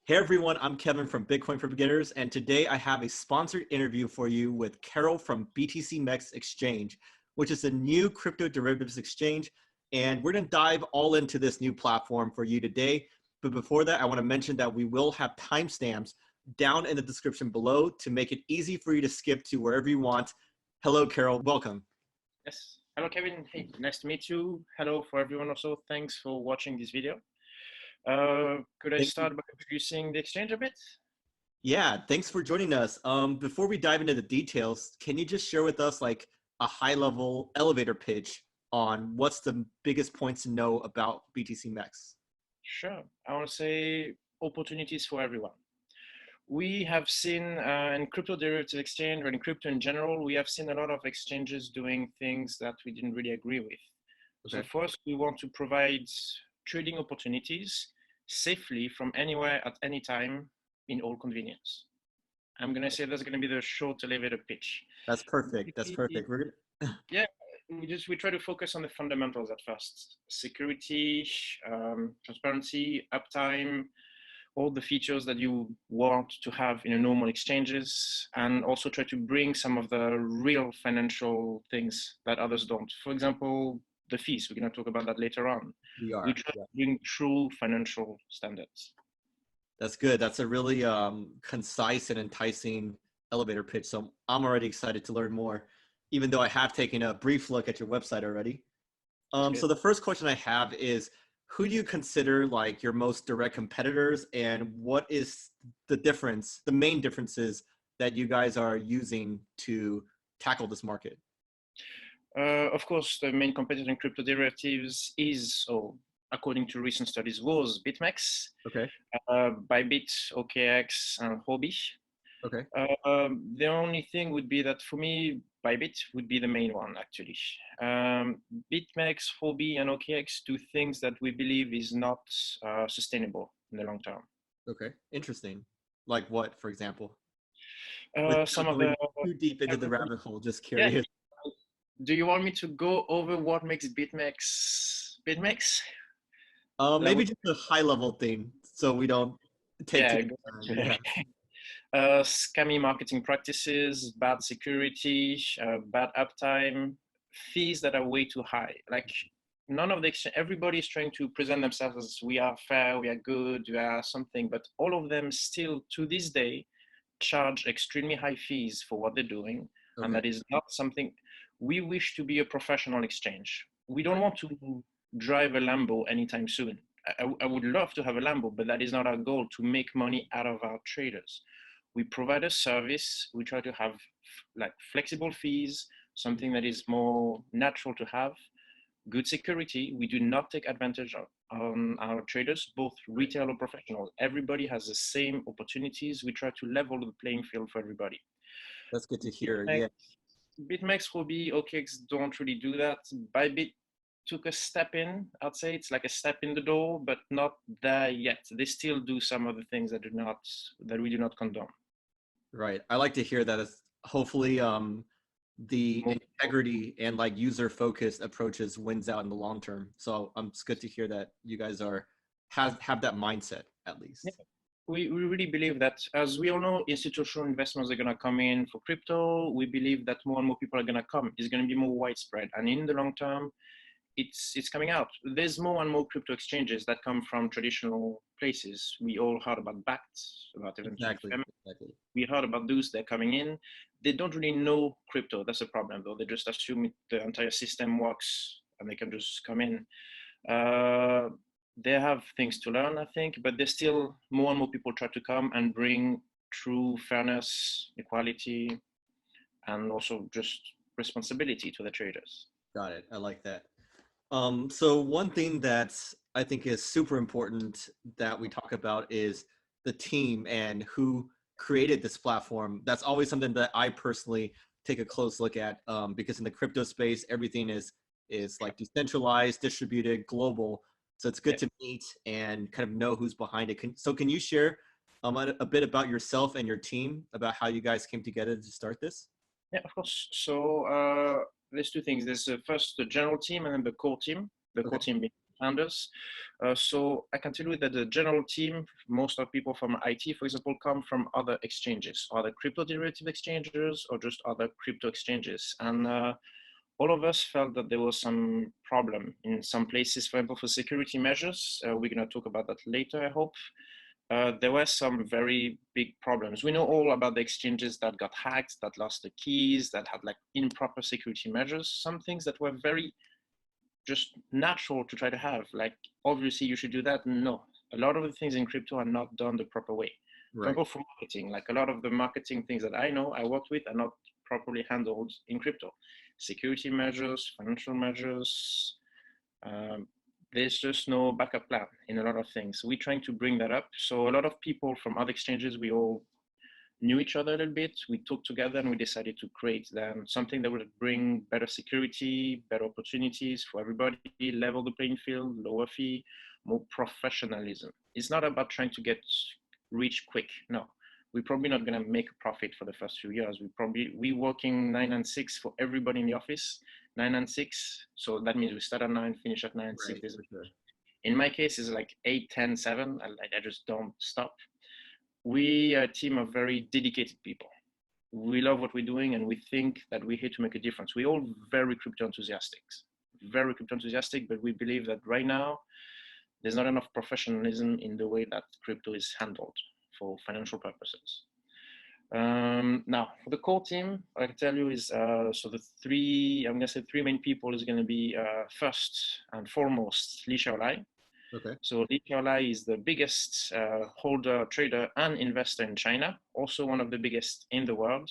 Hey everyone, I'm Kevin from Bitcoin for Beginners, and today I have a sponsored interview for you with Kerel from BTCMEX Exchange, which is a new crypto derivatives exchange. And we're going to dive all into this new platform for you today. But before that, I want to mention that we will have timestamps down in the description below to make it easy for you to skip to wherever you want. Hello, Kerel. Welcome. Yes. Hello, Kevin. Hey, nice to meet you. Hello for everyone also. Thanks for watching this video. Could I Thank you. start by introducing the exchange a bit? Yeah, thanks for joining us. Before we dive into the details, can you just share with us like a high-level elevator pitch on what's the biggest points to know about BTCMEX? Sure. I want to say opportunities for everyone. We have seen in crypto derivative exchange or in crypto in general, we have seen a lot of exchanges doing things that we didn't really agree with. So Okay. first, we want to provide trading opportunities safely from anywhere at any time in all convenience. I'm going to say that's going to be the short elevator pitch. That's perfect. That's perfect. We're gonna, Yeah, we try to focus on the fundamentals at first: security, transparency, uptime, all the features that you want to have in a normal exchanges, and also try to bring some of the real financial things that others don't. For example, the fees. We're going to talk about that later on. we We are. try Yeah. to bring true financial standards. That's good. That's a really concise and enticing elevator pitch. So I'm already excited to learn more, even though I have taken a brief look at your website already. That's So good. the first question I have is, who do you consider like your most direct competitors, and what is the difference, the main differences that you guys are using to tackle this market? Of course, the main competitor in crypto derivatives is, or according to recent studies, was BitMEX, Okay. ByBit, OKX, and Huobi. Okay. The only thing would be that for me, ByBit would be the main one actually. BitMEX, Huobi, and OKX do things that we believe is not sustainable in the long term. Okay. Interesting. Like what, for example? Some Without of the going too deep into the everybody, rabbit hole, just yeah. curious. Do you want me to go over what makes BitMEX BitMEX? That Maybe would, just a high level thing so we don't take too yeah. much time. Yeah. Scammy marketing practices, bad security, bad uptime, fees that are way too high. Like none of the everybody is trying to present themselves as we are fair, we are good, we are something, but all of them still to this day charge extremely high fees for what they're doing, and Okay. that is not something we wish to be a professional exchange. We don't Right. want to drive a Lambo anytime soon. I would love to have a Lambo, but that is not our goal to make money out of our traders. We provide a service. We try to have like flexible fees, something that is more natural to have, good security. We do not take advantage of on our traders, both Right. retail or professional. Everybody has the same opportunities. We try to level the playing field for everybody. That's good to hear. BitMEX, Yeah. BitMEX, Huobi, OKX don't really do that. Bybit took a step in. I'd say it's like a step in the door, but not there yet. They still do some of the things that we do not condone. Right. I like to hear that. It's hopefully the More, integrity and like user focused approaches wins out in the long term. So it's good to hear that you guys are have that mindset at yeah. least. We really believe that, as we all know, institutional investments are going to come in for crypto. We believe that more and more people are going to come. It's going to be more widespread. And in the long term, it's coming out. There's more and more crypto exchanges that come from traditional places. We all heard about BACT, about eventually Exactly. FEM. Exactly. We heard about those. They're coming in. They don't really know crypto. That's a problem, though. They just assume the entire system works and they can just come in. Uh, they have things to learn, I think, but there's still more and more people try to come and bring true fairness, equality, and also just responsibility to the traders. Got it. I like that. So one thing that I think is super important that we talk about is the team and who created this platform. That's always something that I personally take a close look at, because in the crypto space, everything is like decentralized, distributed, global. So it's good Yeah. to meet and kind of know who's behind it. Can you share a bit about yourself and your team, about how you guys came together to start this? Yeah, of course. So there's two things. There's first the general team and then the core team. The Okay. core team being founders. So I can tell you that the general team, most of people from IT, for example, come from other exchanges, other crypto derivative exchanges, or just other crypto exchanges. And all of us felt that there was some problem in some places, for example, for security measures. We're going to talk about that later, I hope. There were some very big problems. We know all about the exchanges that got hacked, that lost the keys, that had like improper security measures, some things that were very just natural to try to have. Like, obviously you should do that. No, a lot of the things in crypto are not done the proper way. Right. For example, for marketing, like a lot of the marketing things that I know, I worked with are not properly handled in crypto. Security measures, financial measures, there's just no backup plan in a lot of things. We're trying to bring that up. So a lot of people from other exchanges, we all knew each other a little bit. We talked together and we decided to create then something that would bring better security, better opportunities for everybody, level the playing field, lower fee, more professionalism. It's not about trying to get rich quick. No, we're probably not going to make a profit for the first few years. We working 9 and 6 for everybody in the office, 9 and 6. So that means we start at 9, finish at 9, 6 days. Sure. In my case, it's like 8, 10, 7. I just don't stop. We are a team of very dedicated people. We love what we're doing and we think that we're here to make a difference. We're all very crypto enthusiastic, but we believe that right now, there's not enough professionalism in the way that crypto is handled for financial purposes. Now, for the core team, I can tell you is, so the I'm going to say three main people is going to be first and foremost, Li Xiaolai. Okay. So Li Kerel is the biggest holder, trader, and investor in China, also one of the biggest in the world.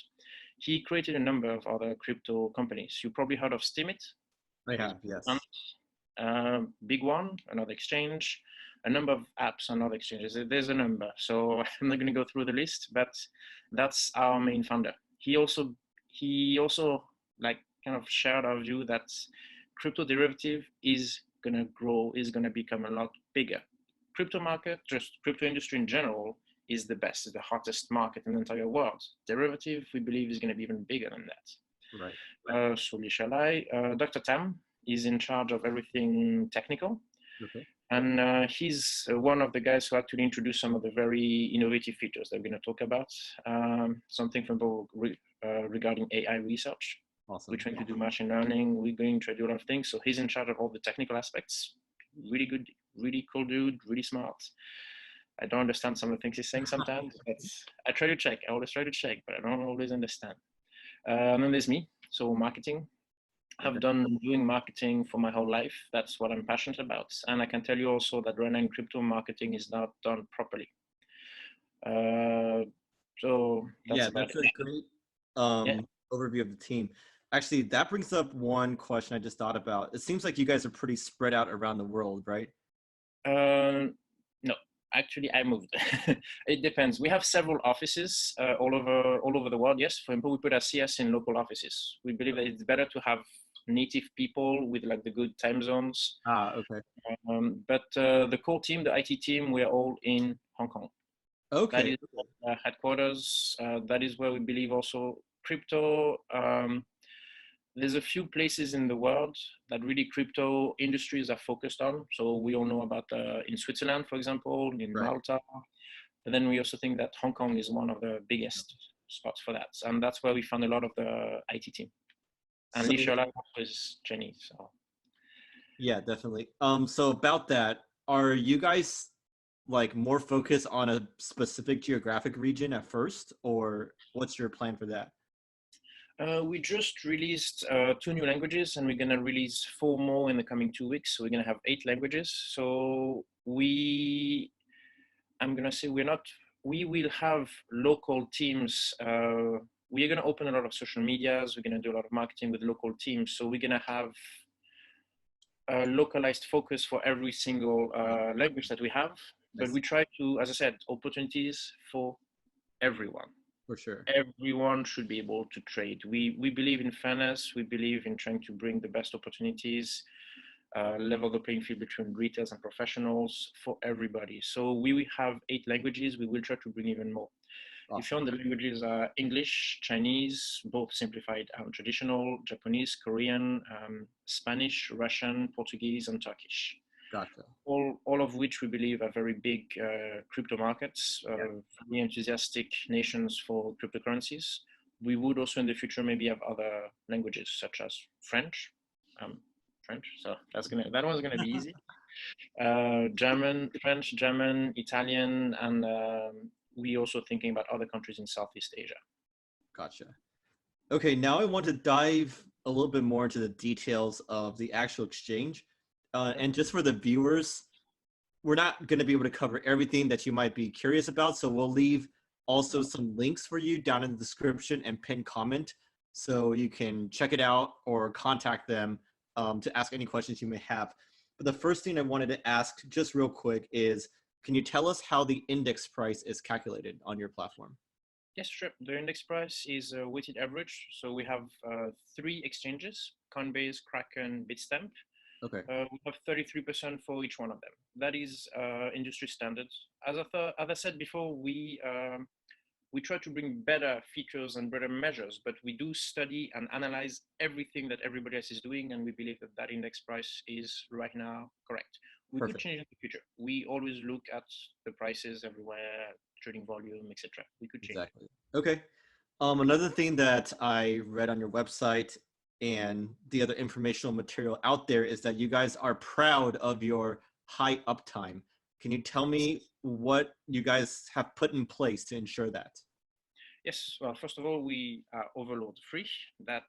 He created a number of other crypto companies. You probably heard of Steemit. I have, yes. Big one, another exchange, a number of apps on other exchanges. There's a number. So I'm not going to go through the list, but that's our main founder. He also like kind of shared our view that crypto derivative is going to grow, is going to become a lot bigger. Crypto market, just crypto industry in general, is the best, is the hottest market in the entire world. Derivative, we believe, is going to be even bigger than that. Right. So Li Xiaolai, Dr. Tam is in charge of everything technical. Okay. And he's one of the guys who actually introduced some of the very innovative features that we're going to talk about. Something from regarding AI research. Awesome. We're trying to do machine learning. We're going to do a lot of things. So he's in charge of all the technical aspects. Really good, really cool dude, really smart. I don't understand some of the things he's saying sometimes, but I try to check. I always try to check, but I don't always understand. And then there's me. So marketing. I've done doing marketing for my whole life. That's what I'm passionate about. And I can tell you also that right now in crypto, marketing is not done properly. So that's a great overview of the team. Actually, that brings up one question I just thought about. It seems like you guys are pretty spread out around the world, right? No, actually, I moved. It depends. We have several offices all over the world. Yes, for example, we put our CS in local offices. We believe that it's better to have native people with like the good time zones. Okay. But the core team, the IT team, we're all in Hong Kong. Okay. That is headquarters. That is where we believe also crypto. There's a few places in the world that really crypto industries are focused on. So we all know about in Switzerland, for example, in Malta. But then we also think that Hong Kong is one of the biggest spots for that. And that's where we found a lot of the IT team. And Li Xiaolai is Chinese. So. Yeah, definitely. So about that, are you guys like more focused on a specific geographic region at first, or what's your plan for that? We just released 2 new languages and we're going to release 4 more in the coming 2 weeks. So we're going to have 8 languages. So we will have local teams. We are going to open a lot of social medias. We're going to do a lot of marketing with local teams. So we're going to have a localized focus for every single language that we have. But we try to, as I said, opportunities for everyone. For sure. Everyone should be able to trade. We believe in fairness. We believe in trying to bring the best opportunities, level the playing field between retailers and professionals for everybody. So we will have 8 languages. We will try to bring even more. Awesome. If you want, the languages are English, Chinese, both simplified and traditional, Japanese, Korean, Spanish, Russian, Portuguese, and Turkish. Gotcha. All of which we believe are very big crypto markets, very enthusiastic nations for cryptocurrencies. We would also in the future maybe have other languages such as French. So that one's gonna be easy. French, German, Italian, and we also thinking about other countries in Southeast Asia. Gotcha. Okay, now I want to dive a little bit more into the details of the actual exchange. And just for the viewers, we're not going to be able to cover everything that you might be curious about. So we'll leave also some links for you down in the description and pinned comment so you can check it out or contact them to ask any questions you may have. But the first thing I wanted to ask just real quick is, can you tell us how the index price is calculated on your platform? Yes, sure. The index price is a weighted average. So we have 3 exchanges, Coinbase, Kraken, Bitstamp. Okay. We have 33% for each one of them. That is industry standard. As I said before, we try to bring better features and better measures, but we do study and analyze everything that everybody else is doing, and we believe that that index price is right now correct. We could change in the future. We always look at the prices everywhere, trading volume, etc. We could change. Exactly. Okay. Another thing that I read on your website and the other informational material out there is that you guys are proud of your high uptime. Can you tell me what you guys have put in place to ensure that? Yes. Well, first of all, we are overload free. That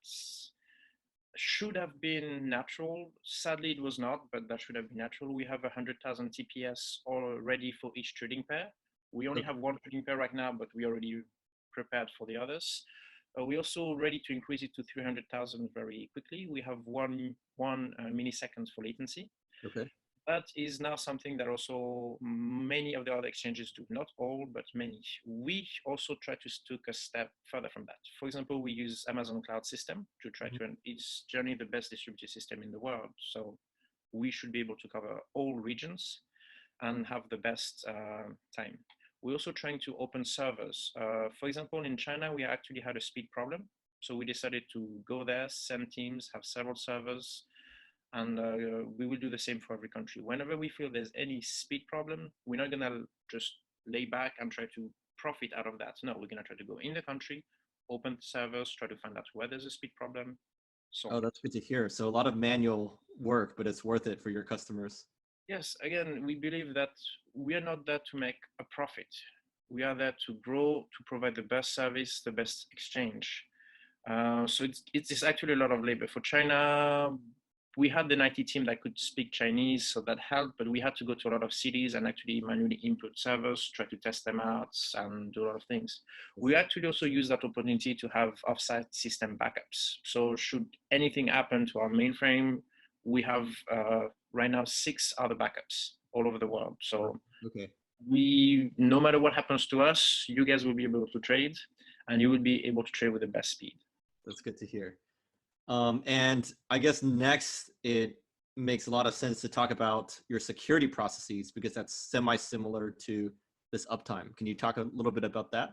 should have been natural. Sadly, it was not, but that should have been natural. We have 100,000 TPS all ready for each trading pair. We only have one trading pair right now, but we already prepared for the others. We're also ready to increase it to 300,000 very quickly. We have one milliseconds for latency. Okay. That is now something that also many of the other exchanges do, not all, but many. We also try to take a step further from that. For example, we use Amazon Cloud System to try to, it's generally the best distributed system in the world. So we should be able to cover all regions and have the best time. We're also trying to open servers. For example, in China, we actually had a speed problem. So we decided to go there, send teams, have several servers, and we will do the same for every country. Whenever we feel there's any speed problem, we're not gonna just lay back and try to profit out of that. No, we're gonna try to go in the country, open servers, try to find out where there's a speed problem. Oh, that's good to hear. So a lot of manual work, but it's worth it for your customers. Yes, again, we believe that we are not there to make a profit. We are there to grow, to provide the best service, the best exchange. So it's actually a lot of labor. For China, we had the IT team that could speak Chinese, so that helped, but we had to go to a lot of cities and actually manually input servers, try to test them out and do a lot of things. We actually also use that opportunity to have offsite system backups. So should anything happen to our mainframe, we have right now 6 other backups all over the world. So no matter what happens to us, you guys will be able to trade and you will be able to trade with the best speed. That's good to hear. And I guess next, it makes a lot of sense to talk about your security processes because that's semi-similar to this uptime. Can you talk a little bit about that?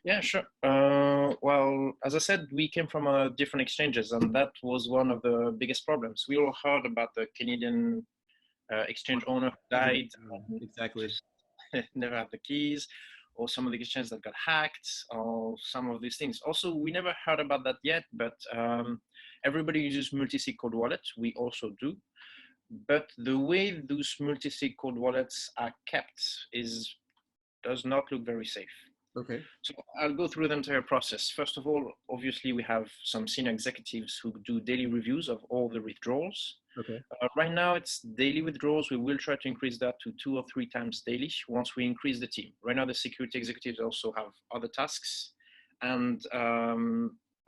Yeah, sure. Well, as I said, we came from different exchanges, and that was one of the biggest problems. We all heard about the Canadian exchange owner who died. Exactly. Never had the keys, or some of the exchanges that got hacked, or some of these things. Also, we never heard about that yet, but everybody uses multi-sig cold wallets. We also do. But the way those multi-sig cold wallets are kept does not look very safe. Okay. So I'll go through the entire process. First of all, obviously, we have some senior executives who do daily reviews of all the withdrawals. Okay. Right now, it's daily withdrawals. We will try to increase that to 2 or 3 times daily once we increase the team. Right now, the security executives also have other tasks. And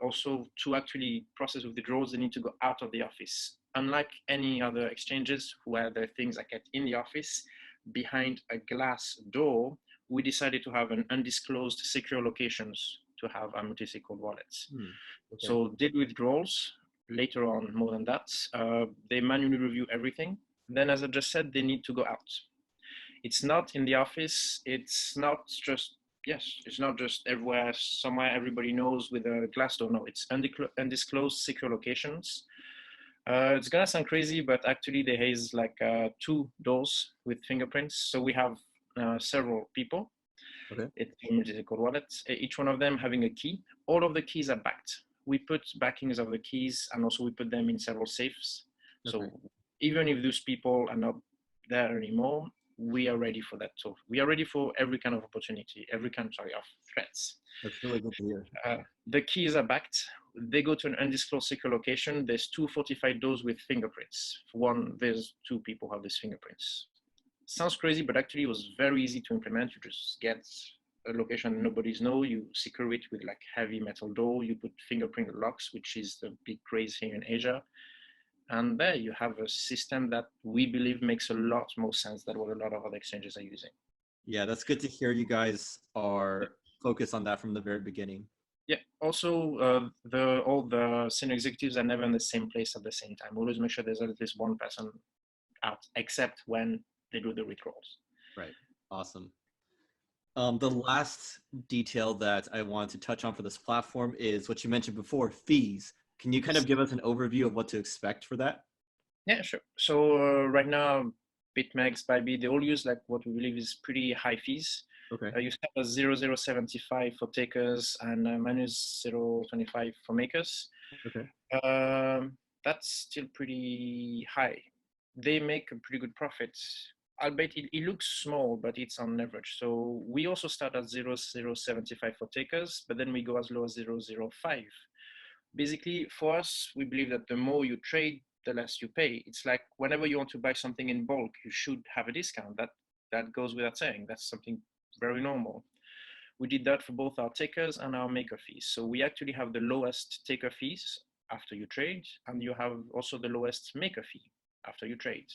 also, to actually process withdrawals, they need to go out of the office. Unlike any other exchanges where the things are kept in the office, behind a glass door, we decided to have an undisclosed secure locations to have our multi-sig cold wallets. Okay. So daily withdrawals, later on, more than that, they manually review everything. Then, as I just said, they need to go out. It's not in the office. It's not just, it's not just everywhere, somewhere everybody knows with a glass door. No, it's undisclosed secure locations. It's gonna sound crazy, but actually there is like 2 doors with fingerprints. So we have several people. Okay. It's a multi-code wallet. Each one of them having a key. All of the keys are backed. We put backings of the keys, and also we put them in several safes. So Okay. even if those people are not there anymore, we are ready for that. So we are ready for every kind of opportunity, every kind, of threats. That's really good to hear. The keys are backed. They go to an undisclosed secure location. There's 2 fortified doors with fingerprints. For one, there's 2 people have these fingerprints. Sounds crazy, but actually it was very easy to implement. You just get a location nobody's know, you secure it with like heavy metal door, you put fingerprint locks, which is the big craze here in Asia. And there you have a system that we believe makes a lot more sense than what a lot of other exchanges are using. Yeah, that's good to hear you guys are focused on that from the very beginning. Yeah. Also, all the senior executives are never in the same place at the same time. Always make sure there's at least one person out, except when they do the withdrawals. Right. Awesome. The last detail that I want to touch on for this platform is what you mentioned before, fees. Can you kind of give us an overview of what to expect for that? Yeah, sure. So right now, BitMEX, ByBit, they all use like what we believe is pretty high fees. Okay. You start at 0.075 for takers and minus 0.25 for makers. Okay. That's still pretty high. They make a pretty good profit. Albeit it looks small, but it's on average. So we also start at 0.075 for takers, but then we go as low as 0.05. Basically, for us, we believe that the more you trade, the less you pay. It's like whenever you want to buy something in bulk, you should have a discount. That goes without saying. That's something very normal. We did that for both our takers and our maker fees. So we actually have the lowest taker fees after you trade, and you have also the lowest maker fee after you trade.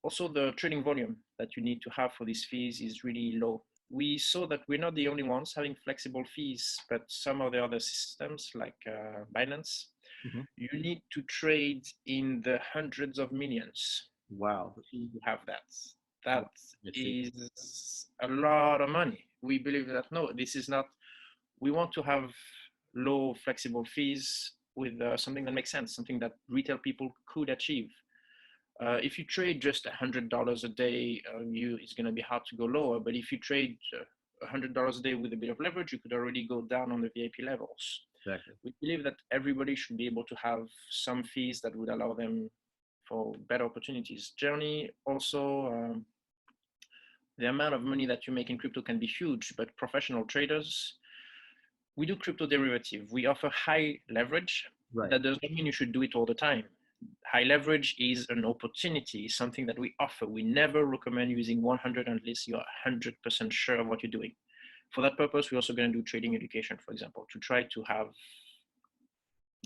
Also, the trading volume that you need to have for these fees is really low. We saw that we're not the only ones having flexible fees, but some of the other systems like Binance, you need to trade in the hundreds of millions. Wow. To have that. That is a lot of money. We believe that no, this is not, we want to have low flexible fees with something that makes sense, something that retail people could achieve. If you trade just $100 a day, it's going to be hard to go lower. But if you trade $100 a day with a bit of leverage, you could already go down on the VIP levels. Exactly. We believe that everybody should be able to have some fees that would allow them for better opportunities. Generally, also, the amount of money that you make in crypto can be huge, but professional traders, we do crypto derivative. We offer high leverage. Right. That does not mean you should do it all the time. High leverage is an opportunity, something that we offer. We never recommend using 100 unless you're 100% sure of what you're doing. For that purpose, we're also going to do trading education, for example, to try to have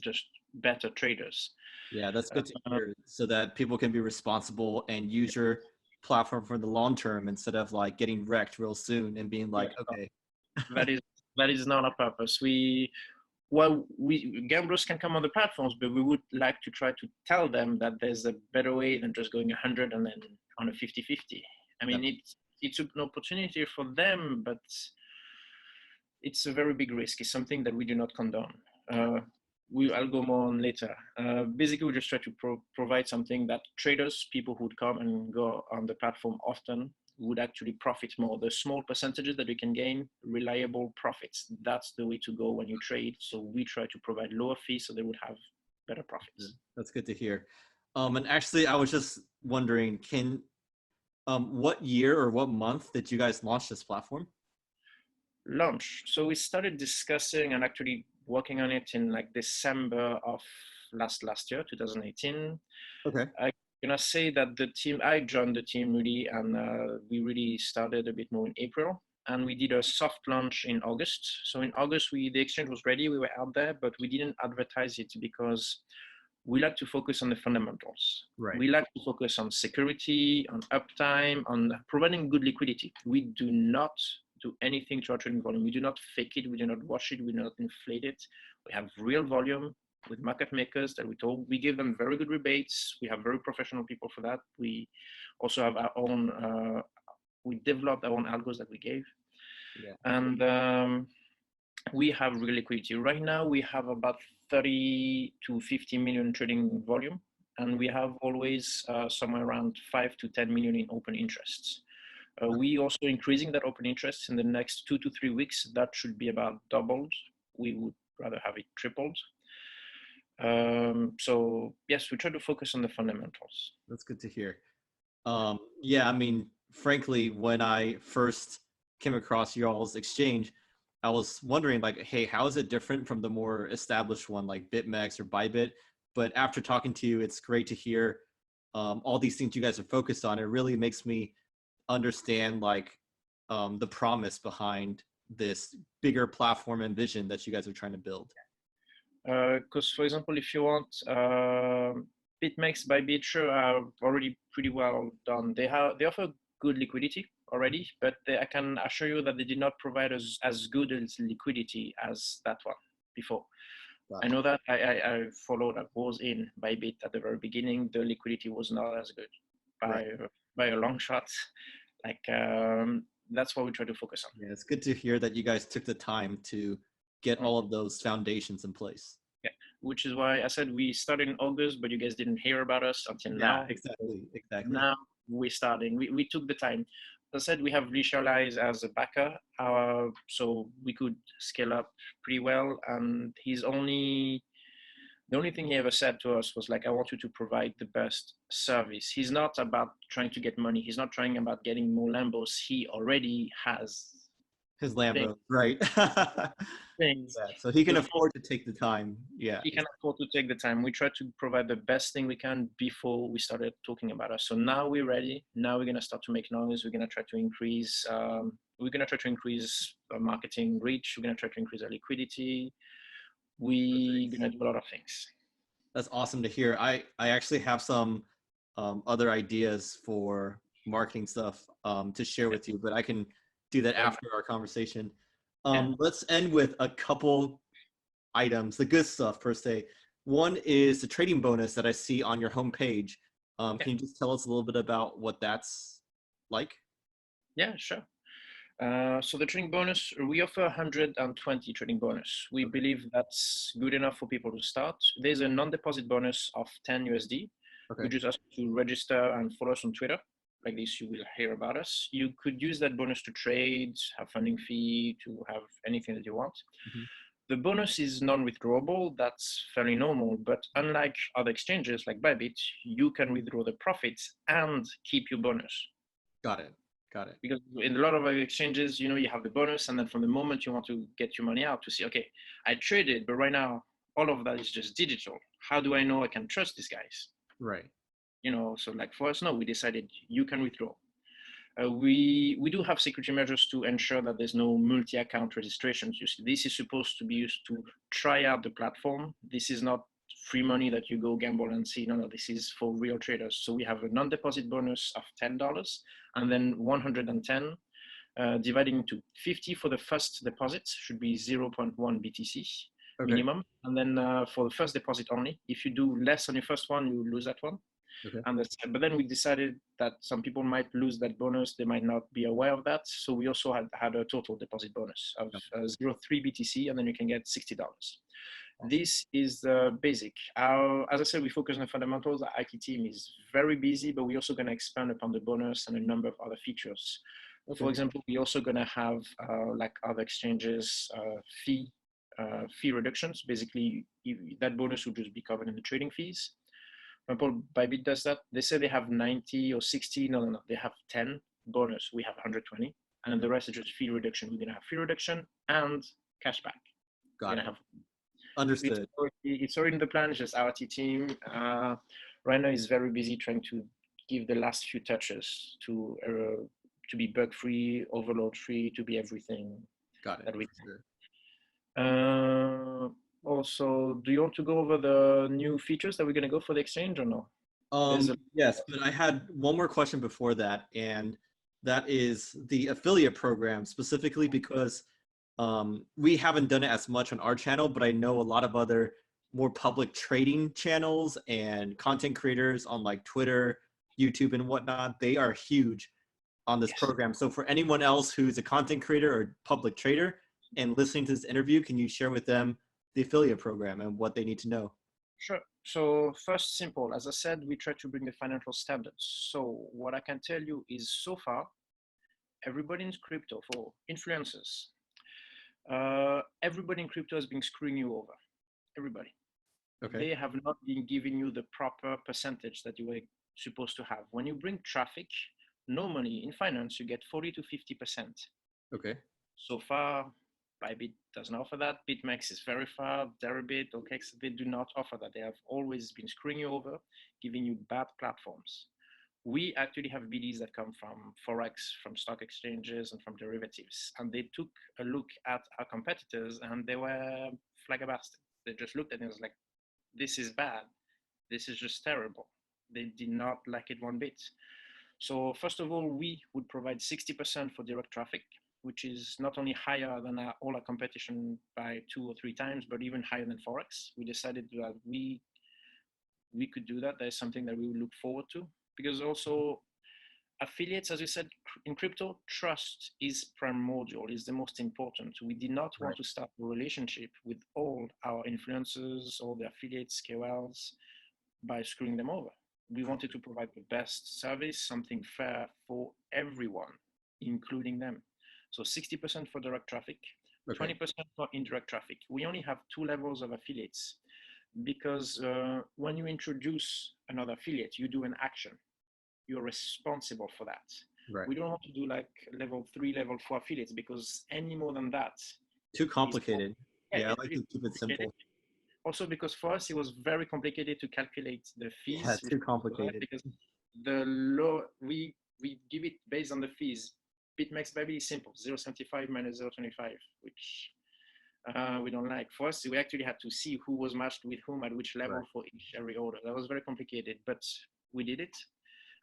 just better traders. Yeah, that's good to hear, so that people can be responsible and use your platform for the long term instead of like getting wrecked real soon and being like, okay. that is not our purpose. Gamblers can come on the platforms, but we would like to try to tell them that there's a better way than just going 100 and then on a 50-50. I mean, it's an opportunity for them, but it's a very big risk. It's something that we do not condone. I'll go more on later. Basically, we just try to provide something that traders, people who would come and go on the platform often, would actually profit more. The small percentages that we can gain, reliable profits. That's the way to go when you trade. So we try to provide lower fees so they would have better profits. That's good to hear. And actually, I was just wondering, what year or what month did you guys launch this platform? Launch. So we started discussing and actually working on it in like December of last year, 2018. Okay. I'm gonna say that I joined the team really, and we really started a bit more in April, and we did a soft launch in August. So in August, the exchange was ready, we were out there, but we didn't advertise it because we like to focus on the fundamentals. Right. We like to focus on security, on uptime, on providing good liquidity. We do not do anything to our trading volume. We do not fake it, we do not wash it, we do not inflate it. We have real volume with market makers that we give them very good rebates. We have very professional people for that. We also have our own, we developed our own algos that we gave. Yeah. And we have real liquidity. Right now, we have about 30 to 50 million trading volume, and we have always somewhere around 5 to 10 million in open interests. We also increasing that open interest in the next 2 to 3 weeks. That should be about doubled. We would rather have it tripled. So yes, we try to focus on the fundamentals. That's good to hear. Yeah, I mean, frankly, when I first came across y'all's exchange, I was wondering like, hey, how is it different from the more established one like BitMEX or ByBit? But after talking to you, it's great to hear all these things you guys are focused on. It really makes me understand like the promise behind this bigger platform and vision that you guys are trying to build. Because for example, if you want BitMEX ByBit are already pretty well done. They offer good liquidity already, but I can assure you that they did not provide us as good as liquidity as that one before. Wow. I know that I followed, I was in ByBit at the very beginning. The liquidity was not as good by a long shot. Like that's what we try to focus on. Yeah, it's good to hear that you guys took the time to get all of those foundations in place. Yeah, which is why I said we started in August, but you guys didn't hear about us until now. Exactly. Now we're starting. We took the time. As I said, we have Richelieu as a backer, so we could scale up pretty well. And the only thing he ever said to us was like, I want you to provide the best service. He's not about trying to get money. He's not trying about getting more Lambos. He already has his Lambo, right? Things. Yeah, so he can afford to take the time. Yeah, he can afford to take the time. We try to provide the best thing we can before we started talking about us. So now we're ready. Now we're gonna start to make noise. We're gonna try to increase. Marketing reach. We're gonna try to increase our liquidity. We're gonna do a lot of things. That's awesome to hear. I actually have some other ideas for marketing stuff to share with you, but I can do that after our conversation. Let's end with a couple items, the good stuff per se. One is the trading bonus that I see on your homepage. Can you just tell us a little bit about what that's like? Yeah, sure. So the trading bonus, we offer 120 trading bonus. We believe that's good enough for people to start. There's a non-deposit bonus of 10 USD. We just ask you to register and follow us on Twitter. Like this, you will hear about us. You could use that bonus to trade, have funding fee, to have anything that you want. Mm-hmm. The bonus is non-withdrawable. That's fairly normal. But unlike other exchanges like ByBit, you can withdraw the profits and keep your bonus. Got it. Because in a lot of other exchanges, you have the bonus, and then from the moment you want to get your money out to see, okay, I traded, but right now all of that is just digital. How do I know I can trust these guys? Right. So like for us, no, we decided you can withdraw. We do have security measures to ensure that there's no multi-account registrations. You see, this is supposed to be used to try out the platform. This is not free money that you go gamble and see. No, this is for real traders. So we have a non-deposit bonus of $10 and then 110 dividing into 50 for the first deposit should be 0.1 BTC minimum. And then for the first deposit only, if you do less on your first one, you lose that one. But then we decided that some people might lose that bonus. They might not be aware of that. So we also had a total deposit bonus of 0.3 BTC, and then you can get $60. This is the basic. As I said, we focus on the fundamentals. The IT team is very busy, but we're also going to expand upon the bonus and a number of other features. For example, we're also going to have, like other exchanges, fee reductions. Basically, that bonus will just be covered in the trading fees. For example, ByBit does that. They say they have 90 or 60. No. They have 10 bonus. We have 120. And then the rest is just fee reduction. We're going to have fee reduction and cashback. Got it. Understood. It's already in the plan. It's just our IT team. Right now is very busy trying to give the last few touches to be bug-free, overload-free, to be everything. Got it. That we Also, do you want to go over the new features that we're going to go for the exchange or no? Yes, but I had one more question before that, and that is the affiliate program, specifically because we haven't done it as much on our channel, but I know a lot of other more public trading channels and content creators on like Twitter, YouTube, and whatnot. They are huge on this program. So for anyone else who's a content creator or public trader and listening to this interview, can you share with them the affiliate program and what they need to know? Sure. So first, simple. As I said, we try to bring the financial standards. So what I can tell you is so far, everybody in crypto for influencers, everybody in crypto has been screwing you over. Everybody. Okay. They have not been giving you the proper percentage that you were supposed to have. When you bring traffic, normally in finance, you get 40 to 50%. Okay. So far, ByBit doesn't offer that. BitMEX is very far. Deribit, OKEx, they do not offer that. They have always been screwing you over, giving you bad platforms. We actually have BDs that come from Forex, from stock exchanges, and from derivatives. And they took a look at our competitors and they were flabbergasted. They just looked at it and was like, this is bad. This is just terrible. They did not like it one bit. So first of all, we would provide 60% for direct traffic, which is not only higher than all our competition by 2 or 3 times, but even higher than Forex. We decided that we could do that. That is something that we would look forward to, because also affiliates, as we said, in crypto, trust is primordial, is the most important. We did not want to start a relationship with all our influencers, all the affiliates, KOLs, by screwing them over. We wanted to provide the best service, something fair for everyone, including them. So 60% for direct traffic, 20% for indirect traffic. We only have 2 levels of affiliates because when you introduce another affiliate, you do an action. You're responsible for that. Right. We don't want to do like level 3, level 4 affiliates because any more than that. Too complicated. Yeah, I like to keep it simple. Also because for us, it was very complicated to calculate the fees. Yeah, too complicated. Because the law, we give it based on the fees. BitMEX ByBit is simple, 0.75 minus 0.25, which we don't like. For us, we actually had to see who was matched with whom at which level for every order. That was very complicated, but we did it.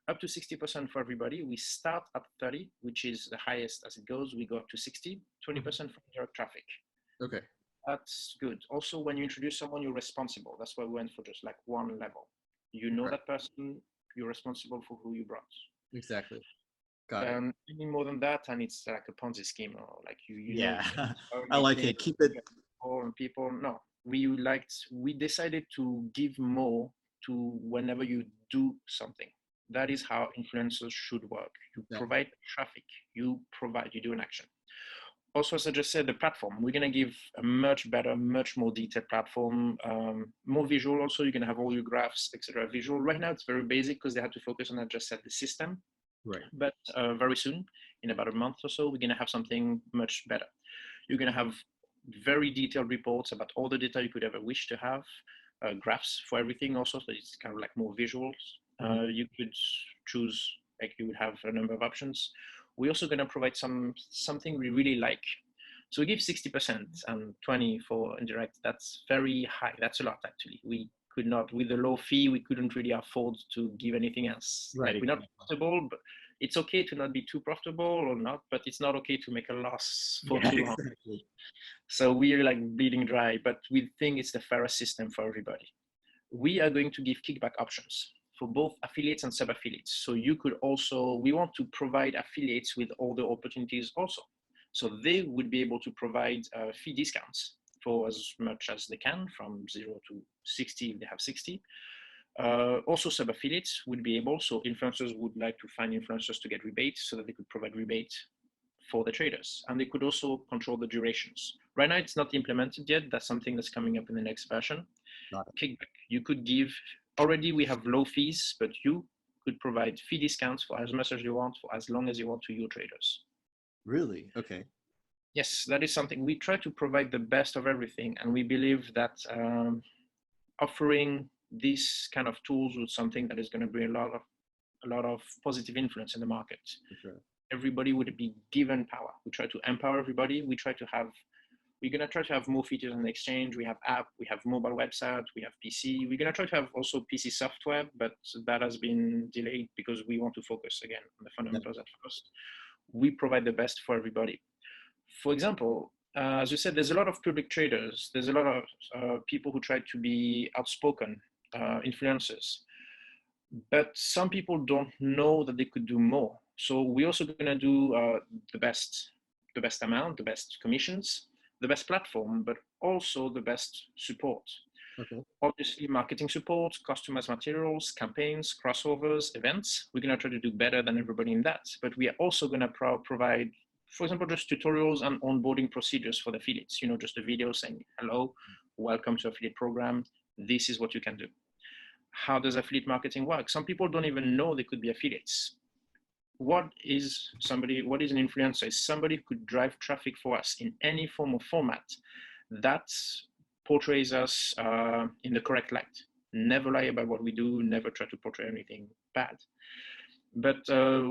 Up to 60% for everybody. We start at 30, which is the highest as it goes. We go up to 60, 20% for direct traffic. Okay. That's good. Also, when you introduce someone, you're responsible. That's why we went for just like 1 level. You know that person, you're responsible for who you brought. Exactly. Got it. Any more than that, and it's like a Ponzi scheme, or like you know, I like it. Keep it. People, no. We decided to give more to whenever you do something. That is how influencers should work. You provide traffic, you do an action. Also, as I just said, the platform, we're going to give a much better, much more detailed platform, more visual. Also, you're going to have all your graphs, etc. Visual. Right now, it's very basic because they had to focus on, I just said, the system. Right. But very soon, in about a month or so, we're going to have something much better. You're going to have very detailed reports about all the data you could ever wish to have, graphs for everything also, so it's kind of like more visuals. You could choose, like you would have a number of options. We're also going to provide something we really like. So we give 60% and 20 for indirect. That's very high. That's a lot, actually. We could not, with the low fee, we couldn't really afford to give anything else. Right. Like, we're not profitable, but it's okay to not be too profitable or not, but it's not okay to make a loss for too long. Exactly. So we're like bleeding dry, but we think it's the fairest system for everybody. We are going to give kickback options for both affiliates and sub-affiliates. So you could also, we want to provide affiliates with all the opportunities also. So they would be able to provide fee discounts for as much as they can, from 0 to 60 if they have 60. Also sub-affiliates would be able, so influencers would like to find influencers to get rebates so that they could provide rebates for the traders. And they could also control the durations. Right now it's not implemented yet. That's something that's coming up in the next version. Kickback, you could give, already we have low fees, but you could provide fee discounts for as much as you want, for as long as you want to your traders. Really? Okay. Yes, that is something. We try to provide the best of everything. And we believe that offering these kind of tools is something that is going to bring a lot of positive influence in the market. For sure. Everybody would be given power. We try to empower everybody. We're going to try to have more features on the exchange. We have app, we have mobile website, we have PC. We're going to try to have also PC software, but that has been delayed because we want to focus again on the fundamentals at first. We provide the best for everybody. For example, as you said, there's a lot of public traders. There's a lot of people who try to be outspoken, influencers. But some people don't know that they could do more. So we're also going to do the best amount, the best commissions. the best platform, but also the best support. Okay. Obviously, marketing support, customized materials, campaigns, crossovers, events. We're going to try to do better than everybody in that. But we are also going to provide, for example, just tutorials and onboarding procedures for the affiliates. You know, just a video saying, hello, welcome to affiliate program. This is what you can do. How does affiliate marketing work? Some people don't even know they could be affiliates. What is an influencer? Is somebody who could drive traffic for us in any form or format that portrays us in the correct light. Never lie about what we do, never try to portray anything bad. But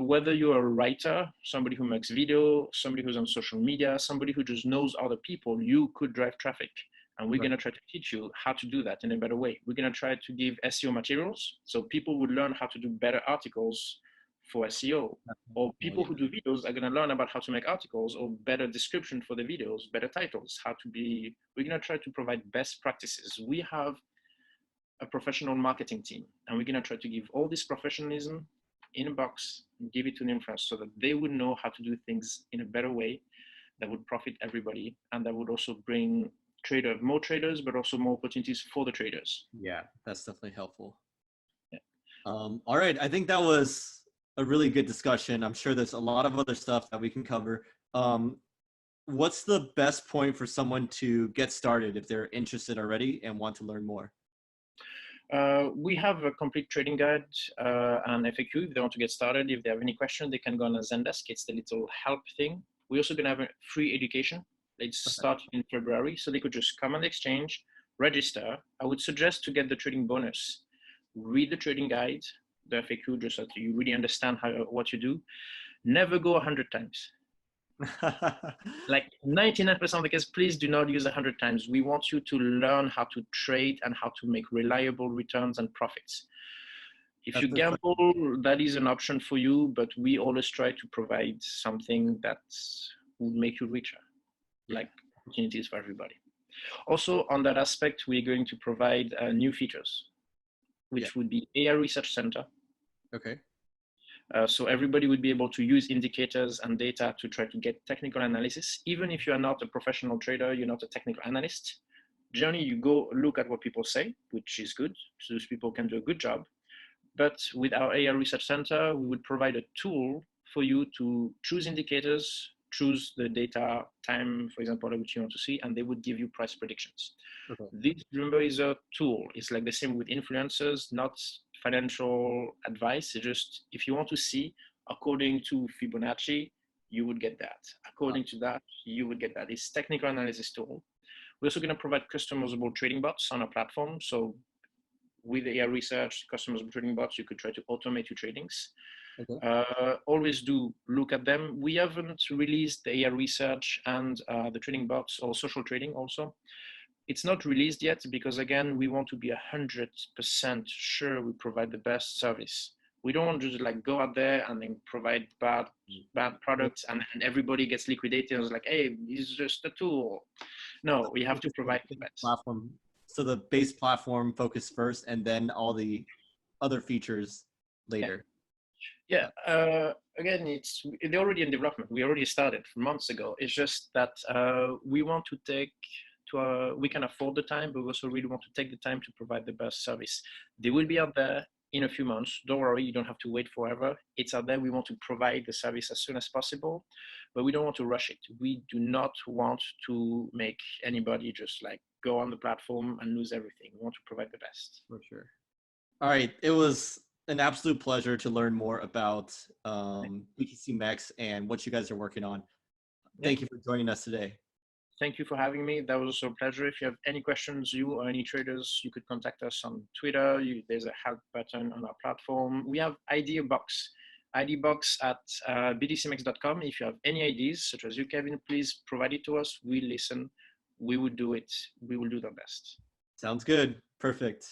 whether you're a writer, somebody who makes video, somebody who's on social media, somebody who just knows other people, you could drive traffic. And we're going to try to teach you how to do that in a better way. We're going to try to give SEO materials, so people would learn how to do better articles for SEO, or people who do videos are going to learn about how to make articles or better description for the videos, better titles, we're going to try to provide best practices. We have a professional marketing team, and we're going to try to give all this professionalism in a box and give it to an influencer so that they would know how to do things in a better way that would profit everybody, and that would also bring more traders, but also more opportunities for the traders. Yeah, that's definitely helpful. Yeah. All right, I think that was a really good discussion. I'm sure there's a lot of other stuff that we can cover. What's the best point for someone to get started if they're interested already and want to learn more? We have a complete trading guide and FAQ if they want to get started. If they have any question, they can go on a Zendesk. It's the little help thing. We're also going to have a free education. It's starting in February, so they could just come on the exchange, register. I would suggest to get the trading bonus. Read the trading guide, the FAQ, just so that you really understand what you do. Never go 100 times. Like 99% of the case, please do not use 100 times. We want you to learn how to trade and how to make reliable returns and profits. If you gamble, that is an option for you, but we always try to provide something that will make you richer, like opportunities for everybody. Also, on that aspect, we're going to provide new features, which would be AI Research Center. Okay. So everybody would be able to use indicators and data to try to get technical analysis. Even if you are not a professional trader, you're not a technical analyst, generally you go look at what people say, which is good. So those people can do a good job. But with our AI Research Center, we would provide a tool for you to choose indicators, choose the data time, for example, which you want to see, and they would give you price predictions. Okay. This, remember, is a tool. It's like the same with influencers, not financial advice. It's just, if you want to see, according to Fibonacci, you would get that. According to that, you would get that. It's technical analysis tool. We're also going to provide customizable trading bots on our platform. So with AI research, customizable trading bots, you could try to automate your tradings. Okay. Always do look at them. We haven't released the AI research and the trading bots or social trading also. It's not released yet because, again, we want to be 100% sure we provide the best service. We don't want to just like go out there and then provide bad products and everybody gets liquidated and it's like, hey, it's just a tool. No, we have to provide the best. Platform. So the base platform focus first and then all the other features later. Yeah. Again, they're already in development. We already started months ago. It's just that we want to we can afford the time, but we also really want to take the time to provide the best service. They will be out there in a few months. Don't worry, you don't have to wait forever. It's out there. We want to provide the service as soon as possible, but we don't want to rush it. We do not want to make anybody just like go on the platform and lose everything. We want to provide the best. For sure. All right. It was an absolute pleasure to learn more about BTCMEX and what you guys are working on. Thank you for joining us today. Thank you for having me. That was also a pleasure. If you have any questions, you or any traders, you could contact us on Twitter. There's a help button on our platform. We have idea box at btcmex.com. If you have any ideas, such as you, Kevin, please provide it to us. We listen. We will do it. We will do the best. Sounds good. Perfect.